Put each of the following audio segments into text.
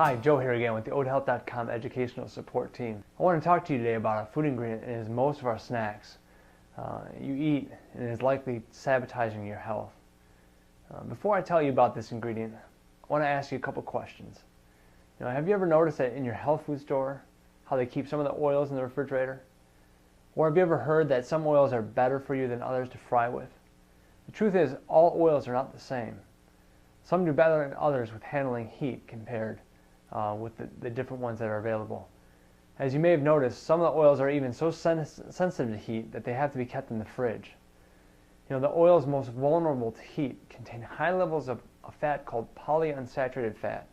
Hi, Joe here again with the oathealth.com educational support team. I want to talk to you today about a food ingredient in most of our snacks you eat and is likely sabotaging your health. Before I tell you about this ingredient, I want to ask you a couple questions. Have you ever noticed that in your health food store how they keep some of the oils in the refrigerator? Or have you ever heard that some oils are better for you than others to fry with? The truth is, all oils are not the same. Some do better than others with handling heat compared with the different ones that are available. As you may have noticed, some of the oils are even so sensitive to heat that they have to be kept in the fridge. The oils most vulnerable to heat contain high levels of a fat called polyunsaturated fat.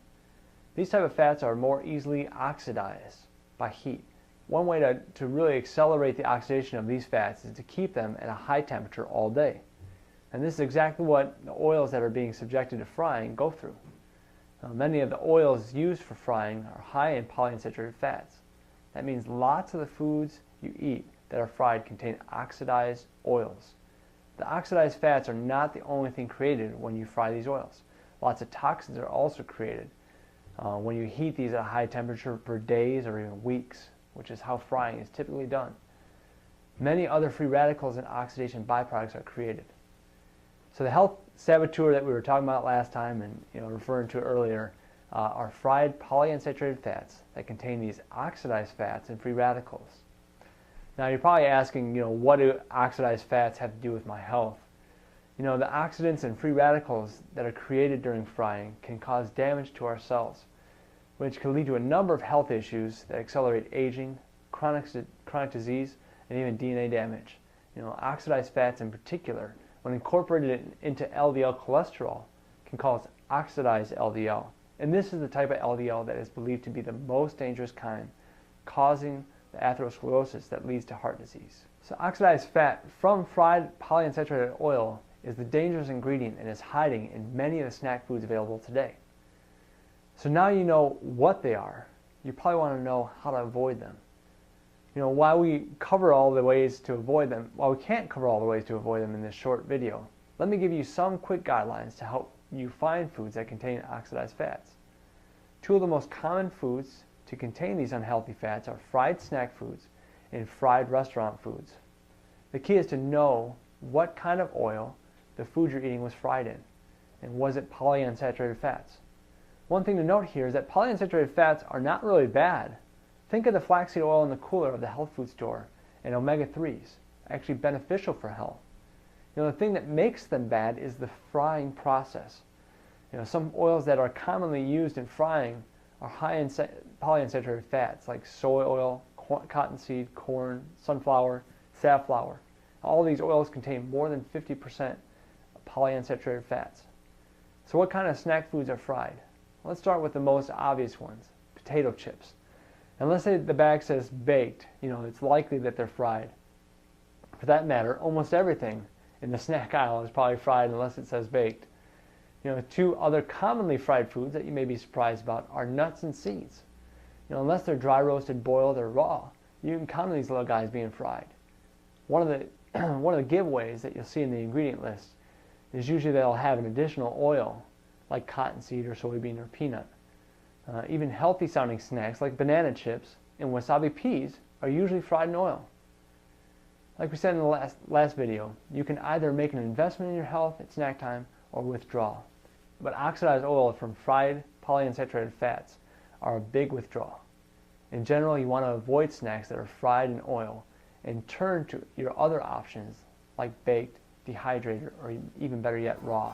These type of fats are more easily oxidized by heat. One way to really accelerate the oxidation of these fats is to keep them at a high temperature all day. And this is exactly what the oils that are being subjected to frying go through. Many of the oils used for frying are high in polyunsaturated fats. That means lots of the foods you eat that are fried contain oxidized oils. The oxidized fats are not the only thing created when you fry these oils. Lots of toxins are also created when you heat these at a high temperature for days or even weeks, which is how frying is typically done. Many other free radicals and oxidation byproducts are created. So the health saboteur that we were talking about last time and referring to earlier are fried polyunsaturated fats that contain these oxidized fats and free radicals. Now you're probably asking, what do oxidized fats have to do with my health? The oxidants and free radicals that are created during frying can cause damage to our cells, which can lead to a number of health issues that accelerate aging, chronic disease, and even DNA damage. Oxidized fats in particular, when incorporated into LDL cholesterol, can cause oxidized LDL. And this is the type of LDL that is believed to be the most dangerous kind, causing the atherosclerosis that leads to heart disease. So oxidized fat from fried polyunsaturated oil is the dangerous ingredient and is hiding in many of the snack foods available today. So now you know what they are, you probably want to know how to avoid them. While we cover all the ways to avoid them, while we can't cover all the ways to avoid them in this short video, let me give you some quick guidelines to help you find foods that contain oxidized fats. Two of the most common foods to contain these unhealthy fats are fried snack foods and fried restaurant foods. The key is to know what kind of oil the food you're eating was fried in, and was it polyunsaturated fats. One thing to note here is that polyunsaturated fats are not really bad. Think of the flaxseed oil in the cooler of the health food store and omega-3s, actually beneficial for health. The thing that makes them bad is the frying process. Some oils that are commonly used in frying are high in polyunsaturated fats like soy oil, cottonseed, corn, sunflower, safflower. All these oils contain more than 50% polyunsaturated fats. So what kind of snack foods are fried? Let's start with the most obvious ones, potato chips. And let's say the bag says baked, it's likely that they're fried. For that matter, almost everything in the snack aisle is probably fried unless it says baked. Two other commonly fried foods that you may be surprised about are nuts and seeds. Unless they're dry roasted, boiled, or raw, you can count on these little guys being fried. One of the giveaways that you'll see in the ingredient list is usually they'll have an additional oil like cottonseed or soybean or peanut. Even healthy sounding snacks like banana chips and wasabi peas are usually fried in oil. Like we said in the last video, you can either make an investment in your health at snack time or withdraw. But oxidized oil from fried polyunsaturated fats are a big withdrawal. In general, you want to avoid snacks that are fried in oil and turn to your other options like baked, dehydrated, or even better yet, raw.